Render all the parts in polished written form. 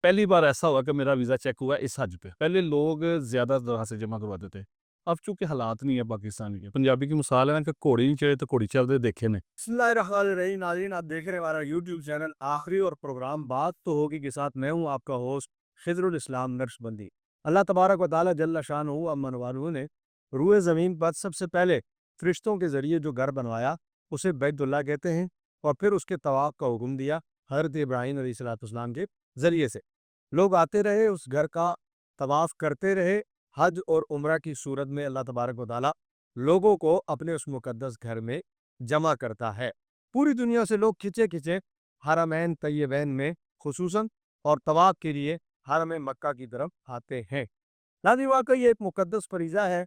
पहली बार ऐसा हुआ कि मेरा वीज़ा चेक हुआ इस हज पे। पहले लोग ज़्यादा तरह से जमा करवाते थे। अब चूँकि हालात नहीं है पाकिस्तान के, पंजाबी की मिसाल है ना कि घोड़े नहीं चढ़े तो घोड़ी चलते देखे ने। बिस्मिल्लाहिर्रहमानिर्रहीम। नाज़रीन, आप देख रहे हैं हमारा यूट्यूब चैनल आखिरी और प्रोग्राम बात तो होगी के साथ मैं हूँ आपका होस्ट खिज़रुल इस्लाम नक्शबंदी। अल्लाह तबारक व तआला जल्ल शानुहु अम्मा नवालुहु ने रूए ज़मीन पर सबसे पहले फ़रिश्तों के ज़रिए जो घर बनवाया उसे बैतुल्लाह कहते हैं और फिर उसके तवाफ़ का हुक्म दिया हज़रत इब्राहीम अलैहिस्सलाम के ज़रिए से। लोग आते रहे, उस घर का तवाफ़ करते रहे। हज और उम्रा की सूरत में अल्लाह तबारक व तआला लोगों को अपने उस मुक़द्दस घर में जमा करता है। पूरी दुनिया से लोग खिंचे-खिंचे हरमैन तय्यबैन में खुसूसन और तवाफ़ के लिए हरम मक्का की तरफ आते हैं। नाज़रीन, वाक़ई ये एक मुक़द्दस फ़रीज़ा है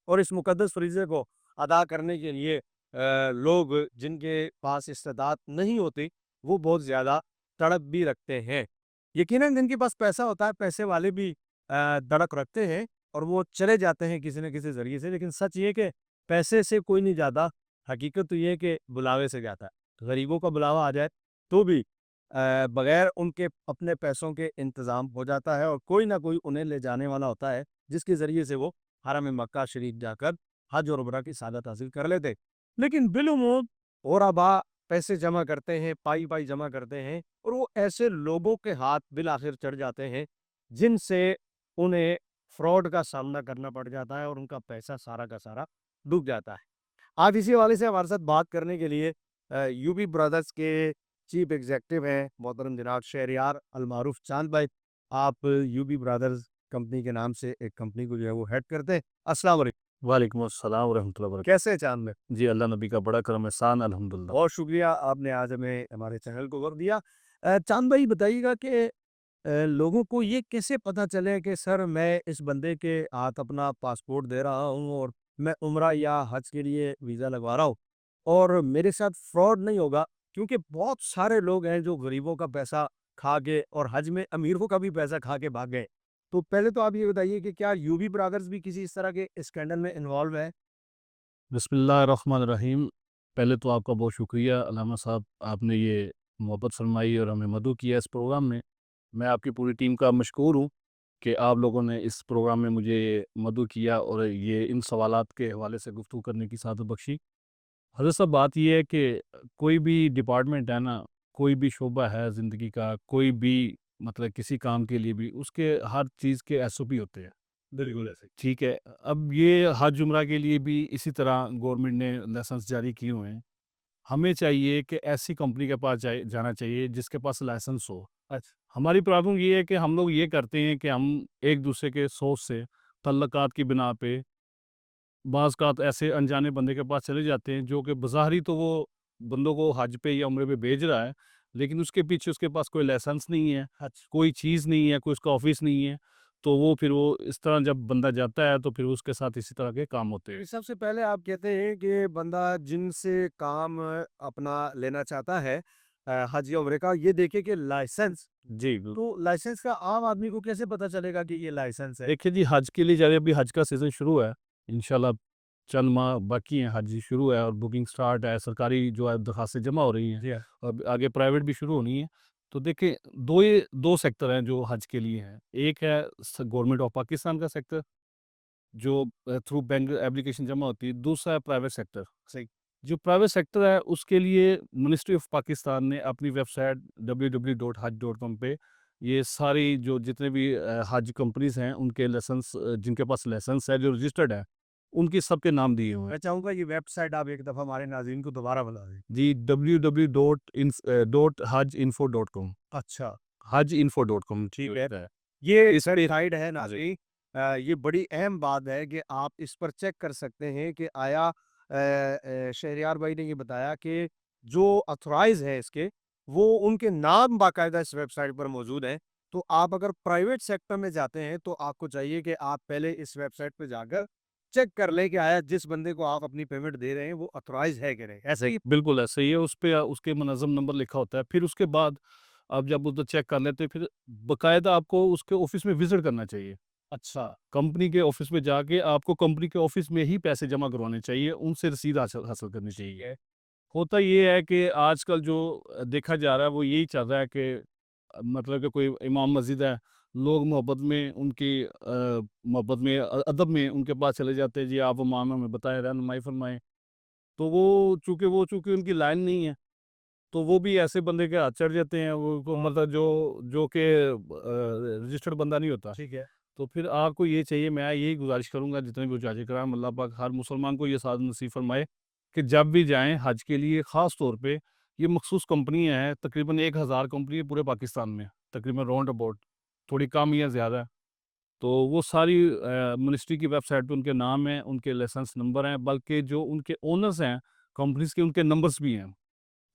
और इस मुक़द्दस फ़रीज़े को अदा करने के लिए लोग जिनके पास इस्तिताअत नहीं होती, वो बहुत ज़्यादा तड़प भी रखते हैं। यकीनन जिनके पास पैसा होता है, पैसे वाले भी तड़प रखते हैं और वो चले जाते हैं किसी न किसी ज़रिए से। लेकिन सच ये है कि पैसे से कोई नहीं जाता, हकीकत तो ये है कि बुलावे से जाता है। गरीबों का बुलावा आ जाए तो भी बगैर उनके अपने पैसों के इंतज़ाम हो जाता है और कोई ना कोई उन्हें ले जाने वाला होता है, जिसके ज़रिए से वो हरम मक्का शरीफ जाकर हज और उम्रा की सआदत हासिल कर लेते। लेकिन बिलउमूम ग़ुरबा पैसे जमा करते हैं, पाई-पाई जमा करते हैं और वो ऐसे लोगों के हाथ बिल आखिर चढ़ जाते हैं, जिनसे उन्हें फ्रॉड का सामना करना पड़ जाता है और उनका पैसा सारा का सारा डूब जाता है। आज इसी हवाले से हमारे साथ बात करने के लिए यूबी ब्रदर्स के चीफ एग्ज़ीक्युटिव हैं मोहतरम जनाब शहरयार अल-मारूफ चांद भाई। आप यूबी ब्रदर्स कंपनी के नाम से एक कंपनी को जो है वो हेड करते हैं। अस्सलाम वालेकुम। वालेकुम अस्सलाम व रहमतुल्लाहि व बरकातहू। कैसे हैं चांद भाई? जी, अल्लाह नबी का बड़ा करम एहसान अल्हम्दुलिल्लाह। बहुत शुक्रिया आपने आज हमें हमारे चैनल को वक़्त दिया। चांद भाई बताइएगा कि लोगों को ये कैसे पता चले कि सर मैं इस बंदे के हाथ अपना पासपोर्ट दे रहा हूँ और मैं उम्रा या हज के लिए वीज़ा लगवा रहा हूँ और मेरे साथ फ्रॉड नहीं होगा? क्योंकि बहुत सारे लोग हैं जो गरीबों का पैसा खा के और हज में अमीरों का भी पैसा खा के भाग गए। तो पहले तो आप ये बताइए कि क्या यूबी ब्रदर्स भी किसी इस तरह के स्कैंडल में इन्वॉल्व है? बिस्मिल्लाहिर्रहमानिर्रहीम। पहले तो आपका बहुत शुक्रिया अलामा साहब, आपने ये मोहब्बत फरमाई और हमें मदऊ किया इस प्रोग्राम में। मैं आपकी पूरी टीम का मशकूर हूँ कि आप लोगों ने इस प्रोग्राम में मुझे मदऊ किया और ये इन सवालात के हवाले से गुफ्तगू करने की सादत बख्शी। हज़रत साहब, बात ये है कि कोई भी डिपार्टमेंट है ना, कोई भी शोबा है ज़िंदगी का, कोई भी मतलब किसी काम के लिए भी उसके हर चीज़ के एसओपी होते हैं। बिल्कुल ऐसे। ठीक है, अब ये हज उम्रा के लिए भी इसी तरह गवर्नमेंट ने लाइसेंस जारी किए हुए हैं। हमें चाहिए कि ऐसी कंपनी के पास जाना चाहिए जिसके पास लाइसेंस हो। अच्छा। हमारी प्रॉब्लम ये है कि हम लोग ये करते हैं कि हम एक दूसरे के सोच से तल्लकात की बिना पे बाज़ ऐसे अनजाने बंदे के पास चले जाते हैं जो कि बज़ाहिरी तो वो बंदों को हज पे या उम्रे पे भेज रहा है, लेकिन उसके पीछे उसके पास कोई लाइसेंस नहीं है, अच्छा। कोई चीज़ नहीं है, कोई उसका ऑफिस नहीं है। तो वो फिर वो इस तरह जब बंदा जाता है तो फिर उसके साथ इसी तरह के काम होते हैं। सबसे पहले आप कहते हैं कि बंदा जिनसे काम अपना लेना चाहता है हज या उम्रे का, ये देखे कि लाइसेंस। जी, बिल्कुल। तो लाइसेंस का आम आदमी को कैसे पता चलेगा कि ये लाइसेंस है? देखिए जी, हज के लिए जा रहे हैं, अभी हज का सीज़न शुरू है। इंशाल्लाह चंद माह बाकी हैं, हज शुरू है और बुकिंग स्टार्ट है, सरकारी जो है दरखास्तें जमा हो रही हैं। जी हाँ। अब आगे प्राइवेट भी शुरू होनी है। तो देखिए, 2 सेक्टर हैं जो हज के लिए हैं। एक है गवर्नमेंट ऑफ पाकिस्तान का सेक्टर जो थ्रू बैंक एप्लीकेशन जमा होती है, दूसरा है प्राइवेट सेक्टर। सही। जो प्राइवेट सेक्टर है उसके लिए मिनिस्ट्री ऑफ पाकिस्तान ने अपनी वेबसाइट www.haj.com पे ये सारी जो जितने भी हज कंपनीज़ हैं उनके लाइसेंस, जिनके पास लाइसेंस है, जो रजिस्टर्ड है, उनके सबके नाम दिए हुए हैं। मैं चाहूँगा ये वेबसाइट आप एक दफ़ा हमारे नाज़रीन को दोबारा बता दें। जी, www.hajinfo.com, अच्छा। hajinfo.com ठीक है। है। ये इस पे वेबसाइट है नाज़रीन। ये बड़ी अहम बात है कि आप इस पर चेक कर सकते हैं कि आया शहरयार भाई ने ये बताया कि जो ऑथराइज़ है इसके, वो उनके नाम बाकायदा इस वेबसाइट पर मौजूद हैं। तो आप अगर प्राइवेट सेक्टर में जाते हैं, तो आपको चाहिए कि आप पहले इस वेबसाइट पे जाकर चेक कर लें कि आया जिस बंदे को आप अपनी पेमेंट दे रहे हैं, वो ऑथराइज़ है कि नहीं। ऐसा ही? बिल्कुल ऐसे ही है, उस पे उसके मुनज़्ज़म नंबर लिखा होता है। फिर उसके बाद आप जब उधर चेक कर लेते हैं, फिर बाकायदा आपको उसके ऑफ़िस में विज़िट करना चाहिए। अच्छा। कंपनी के ऑफ़िस में जाके आपको कंपनी के ऑफ़िस में ही पैसे जमा करवाने चाहिए, उनसे रसीद हासिल हासिल करनी ठीक चाहिए। है। होता ये है कि आजकल जो देखा जा रहा है वो यही चल रहा है कि मतलब कि कोई इमाम मस्जिद है, लोग मोहब्बत में उनकी मोहब्बत में अदब में उनके पास चले जाते हैं, जी आप इमाम हमें बताएं, रहनुमाई फरमाएं। तो वो चूँकि उनकी लाइन नहीं है, तो वो भी ऐसे बंदे के हाथ चढ़ जाते हैं, वो मतलब जो जो कि रजिस्टर्ड बंदा नहीं होता। ठीक है। तो फिर आपको ये चाहिए, मैं यही गुज़ारिश करूँगा जितने भी हुज्जाज किराम, अल्लाह पाक हर मुसलमान को ये सादत नसीब फरमाए कि जब भी जाएँ हज के लिए, ख़ास तौर पे ये मखसूस कंपनियाँ हैं, तकरीबन 1000 कंपनी है पूरे पाकिस्तान में, तकरीबन राउंड अबाउट, थोड़ी कम या ज़्यादा। तो वो सारी मिनिस्ट्री की वेबसाइट पे उनके नाम हैं, उनके लाइसेंस नंबर हैं, बल्कि जो उनके ओनर्स हैं कंपनीज़ के, उनके नंबर्स भी हैं।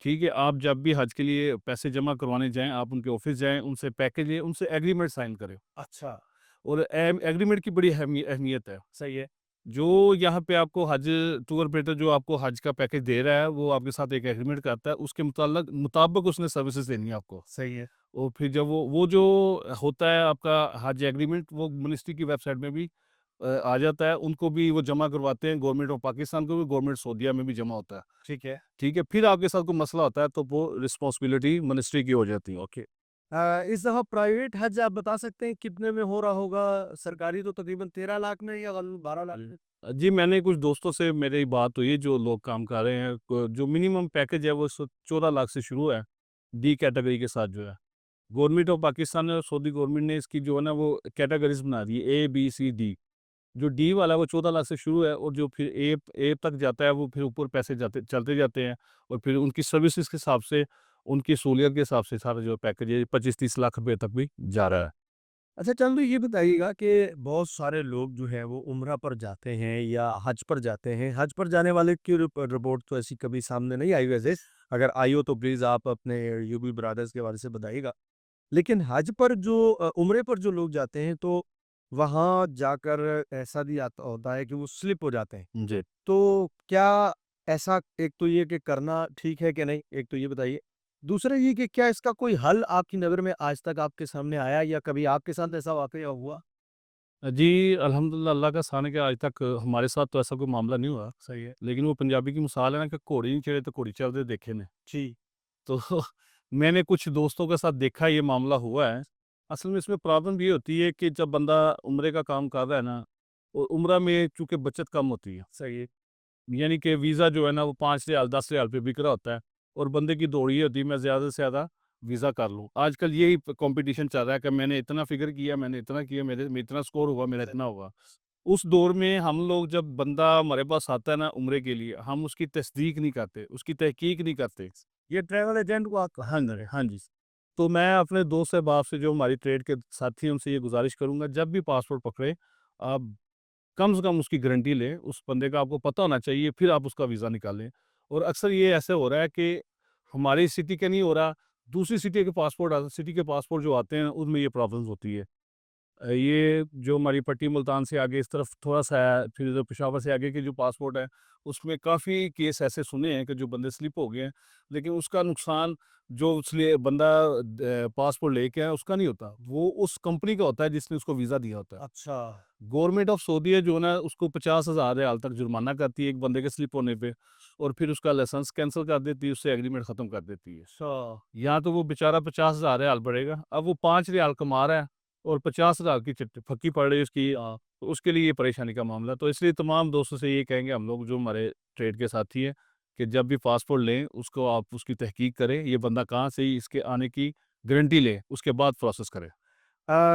ठीक है, आप जब भी हज के लिए पैसे जमा करवाने जाएँ, आप उनके ऑफ़िस जाएँ, उनसे पैकेज लें, उनसे एग्रीमेंट साइन करें। अच्छा। और एग्रीमेंट की बड़ी अहमियत है। सही है। जो यहाँ पे आपको हज टूर ऑपरेटर जो आपको हज का पैकेज दे रहा है, वो आपके साथ एक एग्रीमेंट करता है, उसके मुताबिक उसने सर्विसेज़ देनी है आपको। सही है। और फिर जब वो जो होता है आपका हज एग्रीमेंट, वो मिनिस्ट्री की वेबसाइट में भी आ जाता है, उनको भी वो जमा करवाते हैं, गवर्नमेंट ऑफ पाकिस्तान को भी, गवर्नमेंट सऊदीया में भी जमा होता है। ठीक है। ठीक है, फिर आपके साथ कोई मसला होता है, तो वो रिस्पॉन्सिबिलिटी मिनिस्ट्री की हो जाती है। ओके। इस दफ़ा प्राइवेट हज आप बता सकते हैं कितने में हो रहा होगा? सरकारी तो तकरीबन 13 लाख में या 12 लाख में? जी, मैंने कुछ दोस्तों से मेरी बात हुई है जो लोग काम कर रहे हैं, जो मिनिमम पैकेज है वो 14 लाख से शुरू है, डी कैटेगरी के साथ जो है। गवर्नमेंट ऑफ पाकिस्तान और सऊदी गवर्नमेंट ने इसकी जो है ना वो कैटेगरीज़ बना दी है, ए, बी, सी, डी। जो डी वाला है वो 14 लाख से शुरू है, और जो फिर ए तक जाता है वो फिर ऊपर पैसे जाते चलते जाते हैं, और फिर उनकी सर्विसेज़ के हिसाब से, उनकी सहूलियत के हिसाब से सारा जो पैकेज है 25-30 लाख रुपए तक भी जा रहा है। अच्छा, चलो ये बताइएगा कि बहुत सारे लोग जो हैं वो उम्रा पर जाते हैं या हज पर जाते हैं। हज पर जाने वाले की रिपोर्ट तो ऐसी कभी सामने नहीं आई वैसे। अगर आई हो तो प्लीज़ आप अपने यूबी ब्रदर्स के बारे से बताइएगा। लेकिन हज पर जो उम्रे पर जो लोग जाते हैं तो वहाँ जाकर ऐसा भी आता होता है कि वो स्लिप हो जाते हैं। जी। तो क्या ऐसा एक तो ये कि करना ठीक है कि नहीं? एक तो ये बताइए। दूसरा ये कि क्या इसका कोई हल आपकी नज़र में आज तक आपके सामने आया या कभी आपके साथ ऐसा वाक़या हुआ? जी, अल्हम्दुलिल्लाह अल्लाह का एहसान है कि आज तक हमारे साथ तो ऐसा कोई मामला नहीं हुआ। सही है। लेकिन वो पंजाबी की मिसाल है ना कि घोड़ी नहीं चढ़े तो घोड़ी चलते देखे ने। जी। तो मैंने कुछ दोस्तों के साथ देखा ये मामला हुआ है। असल में इसमें प्रॉब्लम ये होती है कि जब बंदा उम्रे का काम कर रहा है ना, और उम्रा में चूँकि बचत कम होती है। सही है। यानी कि वीज़ा जो है ना वो 5 रियाल 10 रियाल पे बिक रहा होता है, और बंदे की दौड़ ये होती है मैं ज़्यादा से ज़्यादा वीज़ा कर लूँ। आजकल यही कॉम्पिटिशन चल रहा है कि मैंने इतना फ़िगर किया, मैंने इतना किया, मेरे में इतना स्कोर हुआ, मेरा इतना हुआ। उस दौर में हम लोग, जब बंदा हमारे पास आता है ना उम्रे के लिए, हम उसकी तस्दीक नहीं करते, उसकी तहकीक नहीं करते। ये ट्रैवल एजेंट को आप हाँ जी, हाँ जी। तो मैं अपने दोस्त अहबाब से, जो हमारी ट्रेड के साथी हैं, उनसे ये गुज़ारिश करूँगा, जब भी पासपोर्ट पकड़े, आप कम से कम उसकी गारंटी लें, उस बंदे का आपको पता होना चाहिए, फिर आप उसका वीज़ा निकालें। और अक्सर ये ऐसे हो रहा है कि हमारी सिटी का नहीं हो रहा, दूसरी सिटी के पासपोर्ट जो आते हैं, उनमें ये प्रॉब्लम्स होती है। ये जो हमारी पट्टी मुल्तान से आगे इस तरफ थोड़ा-सा है, फिर इधर पेशावर से आगे के जो पासपोर्ट है, उसमें काफ़ी केस ऐसे सुने हैं कि जो बंदे स्लिप हो गए हैं, लेकिन उसका नुकसान जो उसलिए बंदा पासपोर्ट लेके आया उसका नहीं होता, वो उस कंपनी का होता है जिसने उसको वीज़ा दिया होता है। अच्छा। गवर्नमेंट ऑफ सऊदीया जो है ना, उसको 50,000 रियाल तक जुर्माना करती है एक बंदे के स्लिप होने पे, और फिर उसका लाइसेंस कैंसल कर देती है, उससे एग्रीमेंट ख़त्म कर देती है। अच्छा। या तो वो बेचारा 50,000 रियाल पड़ेगा, अब वो 5 रियाल कमा रहा है और 50,000 की चिट्ठी फक्की पड़ रही है उसकी, तो उसके लिए ये परेशानी का मामला। तो इसलिए तमाम दोस्तों से ये कहेंगे हम लोग, जो हमारे ट्रेड के साथी हैं, कि जब भी पासपोर्ट लें, उसको आप उसकी तहकीक करें, ये बंदा कहाँ से इसके आने की गारंटी लें, उसके बाद प्रोसेस करें।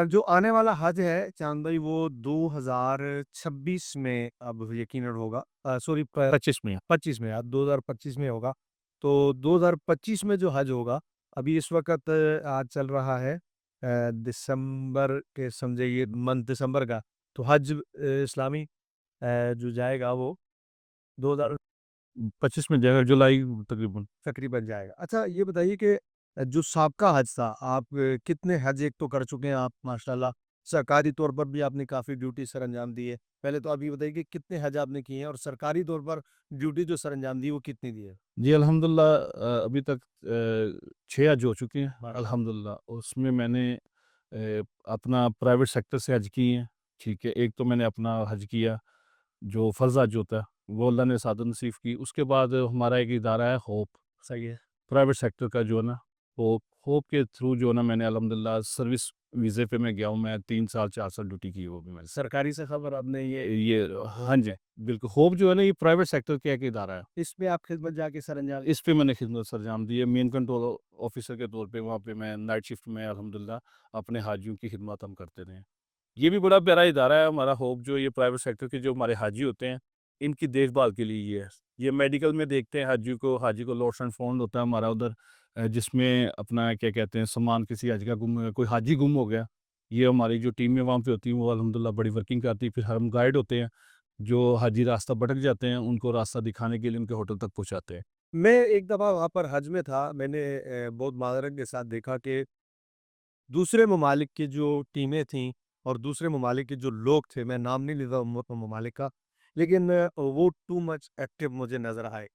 जो आने वाला हज है चांद भाई वो 2026 में अब यकीनन होगा। सॉरी, 25 में। 25 में, अब 2025 में होगा। तो 2025 में जो हज होगा, अभी इस वक़्त आज चल रहा है दिसंबर के, समझिए मंथ दिसंबर का। तो हज इस्लामी जो जाएगा वो 2000 25 में जाएगा, जुलाई तकरीबन। तकरीबन जाएगा। अच्छा, ये बताइए कि जो साबका हज था, आप कितने हज एक तो कर चुके हैं आप माशाल्लाह, सरकारी तौर पर भी आपने काफ़ी ड्यूटी सरअंजाम दी है। पहले तो आप ये बताइए कि कितने हज आपने किए हैं और सरकारी तौर पर ड्यूटी जो सरअंजाम दी, वो कितनी दी है? जी, अल्हम्दुलिल्लाह अभी तक 6 हज हो चुके हैं, माशा अल्हम्दुलिल्लाह। उसमें मैंने अपना प्राइवेट सेक्टर से हज किए हैं, ठीक है। एक तो मैंने अपना हज किया, जो फ़र्ज़ हज होता है, वो अल्लाह ने सादत नसीब की। उसके बाद हमारा एक इदारा है होप, सही है। प्राइवेट सेक्टर का जो है ना, होप। होप के थ्रू जो ना मैंने अल्हम्दुलिल्लाह सर्विस वीज़े पे मैं गया हूँ, मैं 3 साल 4 साल ड्यूटी की है वो भी मैंने। सरकारी से खबर आपने ये हाँ जी, बिल्कुल होप जो है ना ये प्राइवेट सेक्टर का एक इदारा है। इसमें आप खिदमत जाके सर अंजाम इस पे मैंने खिदमत सरंजाम दी है, मेन कंट्रोल ऑफिसर के तौर पे वहाँ पे मैं नाइट शिफ्ट में अल्हम्दुलिल्लाह अपने हाजियों की खिदमत हम करते रहे हैं। ये भी बड़ा प्यारा इदारा है हमारा होप, जो ये प्राइवेट सेक्टर के जो हमारे हाजी होते हैं, इनकी देखभाल के लिए ये है। ये मेडिकल में देखते हैं हाजी को लॉस्ट एंड फाउंड होता है हमारा उधर, जिसमें अपना क्या कहते हैं सामान किसी हाजी का गुम हो गया, कोई हाजी गुम हो गया, ये हमारी जो टीमें वहाँ पे होती हैं वो अल्हम्दुलिल्लाह बड़ी वर्किंग करती है। फिर हम गाइड होते हैं, जो हाजी रास्ता भटक जाते हैं उनको रास्ता दिखाने के लिए उनके होटल तक पहुँचाते हैं। मैं एक दफ़ा वहाँ पर हज में था, मैंने बहुत मादरत के साथ देखा कि दूसरे ममालिक की जो टीमें थीं और दूसरे ममालिक के जो लोग थे, मैं नाम नहीं लेता ममालिक का, लेकिन वो टू मच एक्टिव मुझे नज़र आए।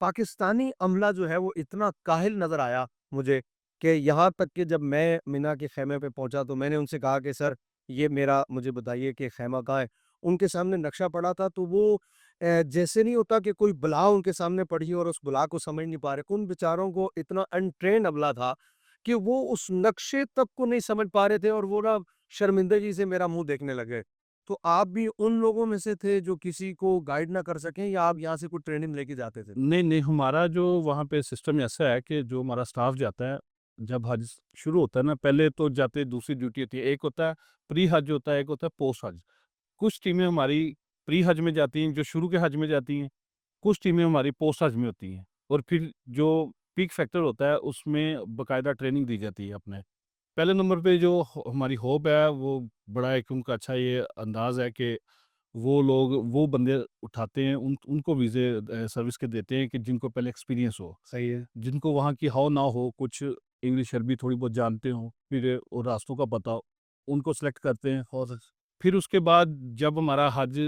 पाकिस्तानी अमला जो है वो इतना काहिल नज़र आया मुझे कि यहाँ तक कि जब मैं मिना के ख़ैमे पे पहुँचा तो मैंने उनसे कहा कि सर ये मेरा मुझे बताइए कि ख़ैमा कहाँ है? उनके सामने नक्शा पड़ा था तो वो जैसे नहीं होता कि कोई बला उनके सामने पड़ी हो और उस बला को समझ नहीं पा रहे। उन बेचारों को इतना अनट्रेन्ड अमला था कि वो उस नक्शे तक को नहीं समझ पा रहे थे और वो ना शर्मिंदगी से मेरा मुँह देखने लगे। तो आप भी उन लोगों में से थे जो किसी को गाइड ना कर सकें या आप यहाँ से कोई ट्रेनिंग लेके जाते थे? नहीं, नहीं, हमारा जो वहाँ पे सिस्टम ऐसा है कि जो हमारा स्टाफ जाता है, जब हज शुरू होता है ना, पहले तो जाते दूसरी ड्यूटी होती है। एक होता है प्री हज होता है, एक होता है पोस्ट हज। कुछ टीमें हमारी प्री हज में जाती हैं, जो शुरू के हज में जाती हैं, कुछ टीमें हमारी पोस्ट हज में होती हैं। और फिर जो पीक फैक्टर होता है, उसमें बाकायदा ट्रेनिंग दी जाती है अपने। पहले नंबर पे जो हमारी होप है, वो बड़ा एक उनका अच्छा ये अंदाज़ है कि वो लोग वो बंदे उठाते हैं, उनको वीज़े सर्विस के देते हैं कि जिनको पहले एक्सपीरियंस हो, सही है। जिनको वहाँ की हाव ना हो, कुछ इंग्लिश अरबी थोड़ी बहुत जानते हों, फिर और रास्तों का पता हो, उनको सेलेक्ट करते हैं। और फिर उसके बाद जब हमारा हज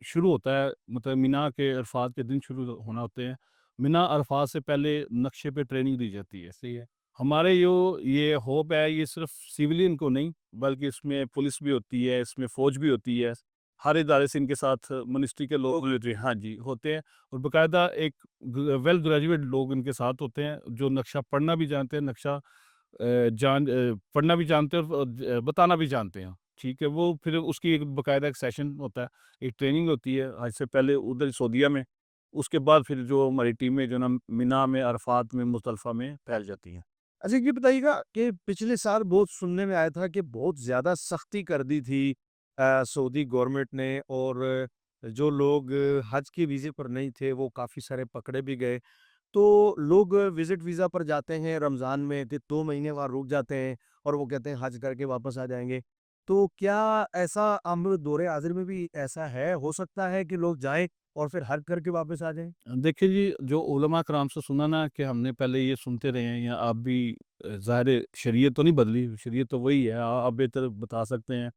शुरू होता है, मतलब मिना के अरफात के दिन शुरू होना होते हैं, मिना अरफात से पहले नक्शे पे ट्रेनिंग दी जाती है। सही है। हमारे जो ये होप है, ये सिर्फ सिविलियन को नहीं, बल्कि इसमें पुलिस भी होती है, इसमें फ़ौज भी होती है। हर इदारे से इनके साथ मिनिस्ट्री के लोग होते हैं, हाँ जी, होते हैं। और बाकायदा एक वेल ग्रेजुएट लोग इनके साथ होते हैं, जो नक्शा पढ़ना भी जानते हैं, नक्शा पढ़ना भी जानते हैं और बताना भी जानते हैं। ठीक है, वो फिर उसकी एक बाकायदा एक सेशन होता है, एक ट्रेनिंग होती है आज से पहले उधर सऊदीया में। उसके बाद फिर जो हमारी टीमें जो ना मिना में, अरफात में, मुज़दलिफ़ा में फैल जाती हैं। अच्छा ये बताइएगा कि पिछले साल बहुत सुनने में आया था कि बहुत ज़्यादा सख्ती कर दी थी सऊदी गवर्नमेंट ने और जो लोग हज के वीज़े पर नहीं थे वो काफ़ी सारे पकड़े भी गए। तो लोग विज़िट वीज़ा पर जाते हैं रमज़ान में 2 महीने वहाँ रुक जाते हैं और वो कहते हैं हज करके वापस आ जाएँगे। तो क्या ऐसा अब दौर-ए-हाज़िर में भी ऐसा है, हो सकता है कि लोग जाएँ और फिर हज करके वापस आ जाएँ? देखिए जी, जो उलमा कराम से सुना ना कि हमने पहले ये सुनते रहे हैं, या आप भी ज़ाहिर है शरीयत तो नहीं बदली, शरीयत तो वही है। आप बेहतर बता सकते हैं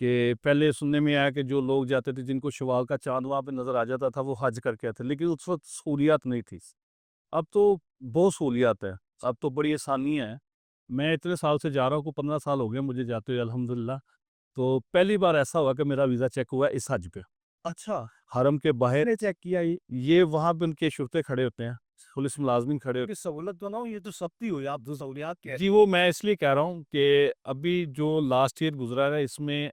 कि पहले सुनने में आया कि जो लोग जाते थे, जिनको शव्वाल का चाँद वहाँ पे नज़र आ जाता था, वो हज करके आते, लेकिन उस वक़्त सहूलियत नहीं थी। अब तो बहुत सहूलियत है, अब तो बड़ी आसानी है। मैं इतने साल से जा रहा हूँ, को 15 साल हो गए मुझे जाते हुए अल्हम्दुलिल्लाह। तो पहली बार ऐसा हुआ कि मेरा वीज़ा चेक हुआ इस हज पे। अच्छा, हरम के बाहर किसने चेक किया ये वहाँ पे उनके शुरते खड़े होते हैं, पुलिस मुलाज़िम खड़े होते ये सहूलत तो ना हो, ये तो सख्ती हुई, आप तो सहूलियत कह हैं। रहे जी, हैं। वो मैं इसलिए कह रहा हूँ कि अभी जो लास्ट ईयर गुज़रा है, इसमें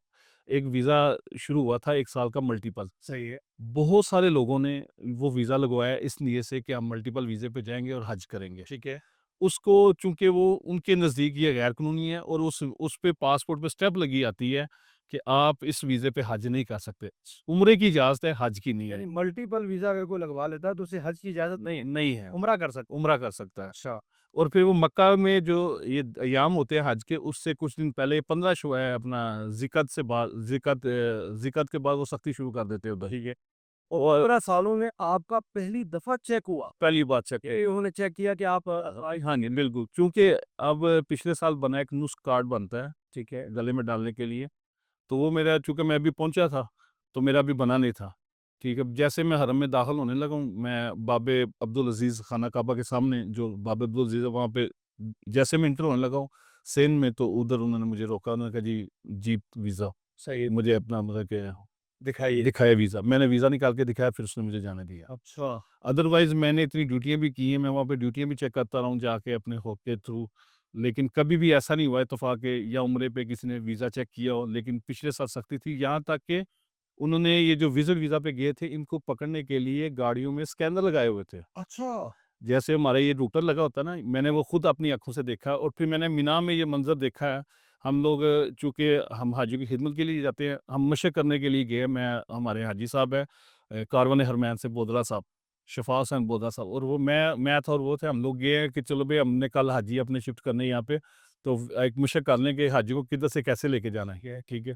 एक वीज़ा शुरू हुआ था 1 साल का मल्टीपल। सही है। बहुत सारे लोगों ने वो वीज़ा लगवाया इस नियत से कि हम मल्टीपल वीज़े पे जाएँगे और हज करेंगे। ठीक है। उसको चूँकि वो उनके नज़दीक ये गैर कानूनी है, और उस पे पासपोर्ट पे स्टैम्प लगी आती है कि आप इस वीज़े पे हज नहीं कर सकते। उम्रे की इजाज़त है, हज की नहीं है। यानी मल्टीपल वीज़ा अगर कोई लगवा लेता है तो उसे हज की इजाज़त नहीं नहीं, है, नहीं है, उम्रा कर सकता है। उम्रा कर सकता है। अच्छा, और फिर वो मक्का में जो ये अय्याम होते हैं हज के, उससे कुछ दिन पहले 15 शो है अपना ज़िकत के बाद वो सख्ती शुरू कर देते हैं उधर। ठीक है। और और 15 सालों में आपका पहली दफ़ा चेक हुआ, पहली बात चेक ये उन्होंने चेक किया कि आप हाँ जी, बिल्कुल, क्योंकि अब पिछले साल बना एक नुस्ख़ कार्ड बनता है, ठीक है। गले में डालने के लिए। तो वो मेरा, चूँकि मैं अभी पहुँचा था, तो मेरा अभी बना नहीं था। ठीक है, जैसे मैं हरम में दाखिल होने लगा हूँ, मैं बाबे अब्दुल अज़ीज़ खाना काबा के सामने जो बाबे अब्दुल अज़ीज़ है वहाँ पे, जैसे मैं एंटर होने लगा हूँ सेन में, तो उधर उन्होंने मुझे रोका, उन्होंने कहा जी, जी वीज़ा, सही है, मुझे अपना मतलब कि दिखाइए। दिखाया वीज़ा। मैंने वीज़ा निकाल के दिखाया, फिर उसने मुझे जाने दिया। अच्छा, अदरवाइज़ मैंने इतनी ड्यूटियाँ भी की हैं, मैं वहाँ पे ड्यूटियाँ भी चेक करता रहा हूँ जाके अपने होप के थ्रू। लेकिन कभी भी ऐसा नहीं हुआ इत्तेफ़ाक के या उम्रे पे किसी ने वीज़ा चेक किया हो, लेकिन पिछले साल सख्ती थी, यहाँ तक कि उन्होंने ये जो विज़िट वीज़ा पे गए थे, इनको पकड़ने के लिए गाड़ियों में स्कैनर लगाए हुए थे। अच्छा। जैसे हमारा ये रूटर लगा होता है ना, मैंने वो खुद अपनी आँखों से देखा और फिर मैंने मिना में ये मंज़र देखा है। हम लोग चूँकि हम हाजियों की खिदमत के लिए जाते हैं, हम मशक करने के लिए गए, मैं हमारे हाजी साहब हैं कारवान हरमैन से बोदरा साहब, शफ़ा हुसैन बोदरा साहब और वो मैं था और वो थे। हम लोग गए हैं कि चलो भई हमने कल हाजी अपने शिफ्ट करने हैं यहाँ पे, तो एक मशक कर लें कि हाजियों को किधर से कैसे लेके जाना है, ठीक है?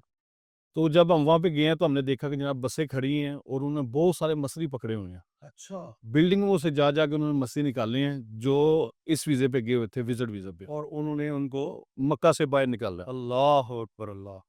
तो जब हम वहाँ पे गए हैं तो हमने देखा कि जनाब बसें खड़ी हैं और उन्होंने बहुत सारे मछली पकड़े हुए हैं। अच्छा। बिल्डिंगों से जा के उन्होंने मछली निकाले हैं जो इस वीज़े पे गए हुए थे, विज़िट वीज़ा पे और उन्होंने उनको मक्का से बाहर निकाला। अल्लाह अकबर अल्लाह।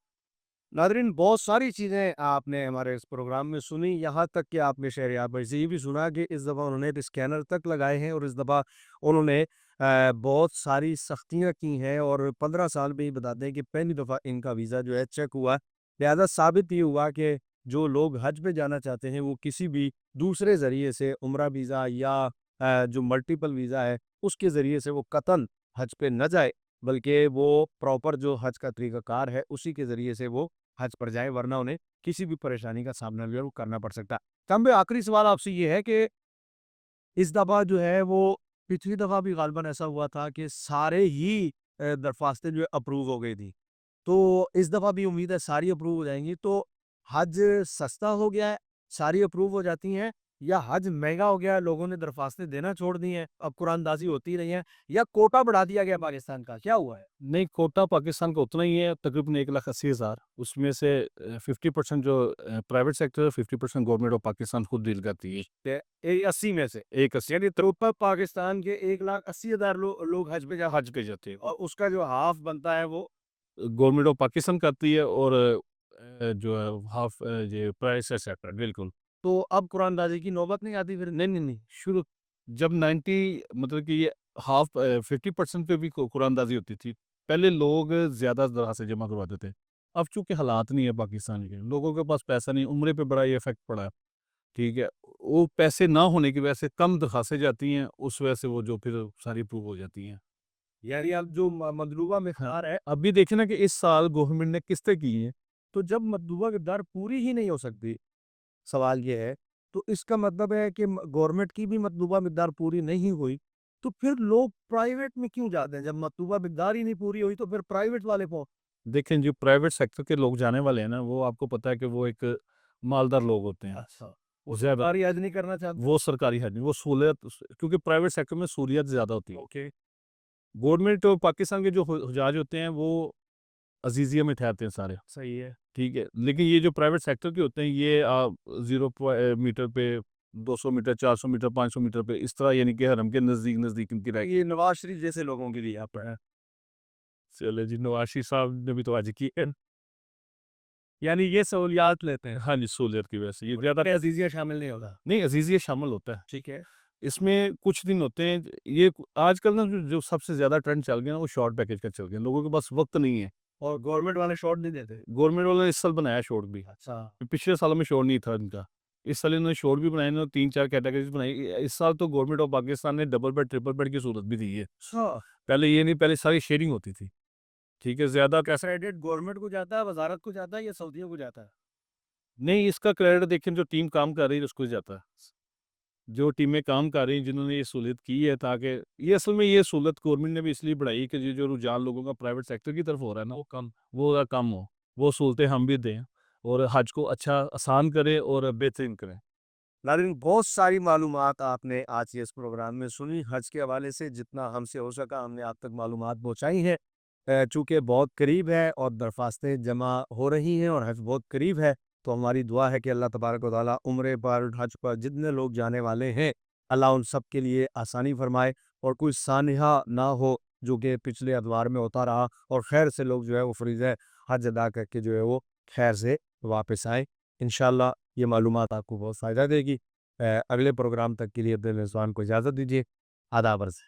नादरीन, बहुत सारी चीज़ें आपने हमारे इस प्रोग्राम में सुनी, यहाँ तक कि आपने शहरियार भाई से ये भी सुना कि इस दफ़ा उन्होंने स्कैनर तक लगाए हैं और इस दफ़ा उन्होंने बहुत सारी सख्तियाँ की हैं और 15 साल में ही बताते हैं कि पहली दफ़ा इनका वीज़ा जो है चेक हुआ। लिहाजा साबित ये हुआ कि जो लोग हज पे जाना चाहते हैं वो किसी भी दूसरे ज़रिए से उम्रा वीज़ा या जो मल्टीपल वीज़ा है उसके ज़रिए से वो कतन हज पे न जाए, बल्कि वो प्रॉपर जो हज का तरीक़ाकार है उसी के ज़रिए से वो हज पर जाएँ, वरना उन्हें किसी भी परेशानी का सामना जो है वो करना पड़ सकता है। तंबे आखिरी सवाल आपसे ये है कि इस दफ़ा जो है वो पिछली दफ़ा भी ग़ालिबन ऐसा हुआ था कि सारे ही दरख़्वास्तें जो है अप्रूव हो गई थी। तो इस दफ़ा भी उम्मीद है सारी अप्रूव हो जाएँगी। तो हज सस्ता हो गया है, सारी अप्रूव हो जाती हैं, या हज महँगा हो गया है, लोगों ने दरख़्वास्तें देना छोड़ दी हैं, अब कुरानदाज़ी होती नहीं है, या कोटा बढ़ा दिया गया पाकिस्तान का, क्या हुआ है? नहीं, कोटा पाकिस्तान का उतना ही है, तकरीबन 1,80,000 उसमें से 50% जो प्राइवेट सेक्टर है, 50% गवर्नमेंट ऑफ पाकिस्तान खुद डील करती है। ते 80 में से, 1,80 यानी टोटल पाकिस्तान के 1,80,000 लोग हज पे जा, हज पे जाते हैं। और उसका जो हाफ बनता है वो गवर्नमेंट ऑफ पाकिस्तान करती है और जो है हाफ ये प्राइवेट सेक्टर बिल्कुल। तो अब कुरानदाज़ी की नौबत नहीं आती फिर? नहीं, नहीं, नहीं, शुरू जब 90 मतलब कि ये हाफ 50% पे भी कुरानदाज़ी होती थी। पहले लोग ज़्यादा दरख़्वास्तें जमा करवाते थे। अब चूँकि हालात नहीं है पाकिस्तान के, लोगों के पास पैसा नहीं, उम्रे पे बड़ा ये इफ़ेक्ट पड़ा है, ठीक है? वो पैसे ना होने की वजह से कम दरख़्वास्तें जाती हैं, उस वजह से वो जो फिर सारी अप्रूव हो जाती हैं। यानी अब जो मतलूबा हाँ, मिक़दार है, अभी देखिए ना कि इस साल गवर्नमेंट ने किस्तें की हैं। तो जब मतलूबा मिक़दार पूरी ही नहीं हो सकती, सवाल ये है, तो इसका मतलब है कि गवर्नमेंट की भी मतलूबा मिक़दार पूरी नहीं हुई, तो फिर लोग प्राइवेट में क्यों जाते हैं? जब मतलूबा मिक़दार ही नहीं पूरी हुई, तो फिर प्राइवेट वाले को देखें, जो प्राइवेट सेक्टर के लोग जाने वाले हैं ना, वो आपको पता है कि वो एक मालदार लोग होते हैं। अच्छा, वो ज़्यादा सरकारी हज नहीं करना चाहते? वो सरकारी है नहीं, वो सहूलियत क्योंकि प्राइवेट सेक्टर में सहूलियत ज़्यादा होती है। ओके, गवर्नमेंट और पाकिस्तान के जो हुजाज होते हैं, वो अज़ीज़िया में ठहरते हैं सारे, सही है। ठीक है? लेकिन ये जो प्राइवेट सेक्टर के होते हैं, ये 0 मीटर पे, 200 मीटर, 400 मीटर, 500 मीटर पे, इस तरह यानी कि हरम के नज़दीक-नज़दीक इनकी रह ये नवाज़ शरीफ जैसे लोगों के लिए यहाँ पर है। चले जी, नवाज़ शरीफ साहब ने भी तो हज की है। यानी ये सहूलियात लेते हैं, हाँ जी, सहूलियत की वजह से ये ज़्यादा उसमें अज़ीज़िया शामिल नहीं होगा। नहीं, अज़ीज़िया शामिल होता है। ठीक है। इसमें कुछ दिन होते हैं, ये आजकल ना जो जो सबसे ज़्यादा ट्रेंड चल गया ना, वो शॉर्ट पैकेज का चल गया। लोगों के पास वक़्त नहीं है। और गवर्नमेंट वाले शॉट नहीं देते? गवर्नमेंट वालों ने इस साल बनाया शॉर्ट भी। अच्छा, पिछले सालों में शोर नहीं था इनका। इस साल इन्होंने शोर भी बनाए, इन्होंने 3-4 कैटेगरीज़ बनाई। इस साल तो गवर्नमेंट ऑफ पाकिस्तान ने डबल बेड, ट्रिपल बेड की सहूलत भी दी है। अच्छा। पहले ये नहीं, पहले सारी शेयरिंग होती थी। ठीक है, ज़्यादा कैसे क्रेडिट गवर्नमेंट को जाता है, वज़ारत को जाता है, या सऊदियों को जाता है? नहीं, इसका क्रेडिट देखें जो टीम काम कर रही है उसको जाता है। जो टीमें काम कर रही हैं, जिन्होंने ये सहूलियत की है, ताकि ये असल में ये सहूलत गवर्नमेंट ने भी इसलिए बढ़ाई कि ये जो रुझान लोगों का प्राइवेट सेक्टर की तरफ हो रहा है ना, वो कम हो। वो सहूलतें हम भी दें और हज को अच्छा आसान करें और बेहतरीन करें। नाज़रीन, बहुत सारी मालूमात आपने आज के इस प्रोग्राम में सुनी। हज के हवाले से जितना हमसे हो सका हमने आप तक मालूमात पहुँचाई हैं। चूँकि बहुत करीब है और दरख्वास्तें जमा हो रही हैं और हज बहुत करीब है, तो हमारी दुआ है कि अल्लाह तबारक व तआला उम्रे पर, हज पर जितने लोग जाने वाले हैं, अल्लाह उन सब के लिए आसानी फरमाए और कोई सानिहा ना हो जो कि पिछले अदवार में होता रहा, और खैर से लोग जो है वो फ़रीज़ा हज अदा करके जो है वो खैर से वापस आएँ। इंशाअल्लाह ये मालूमात आपको बहुत फ़ायदा देगी। अगले प्रोग्राम तक के लिए अपने मेज़बान को इजाज़त दीजिए। आदाब अर्ज़।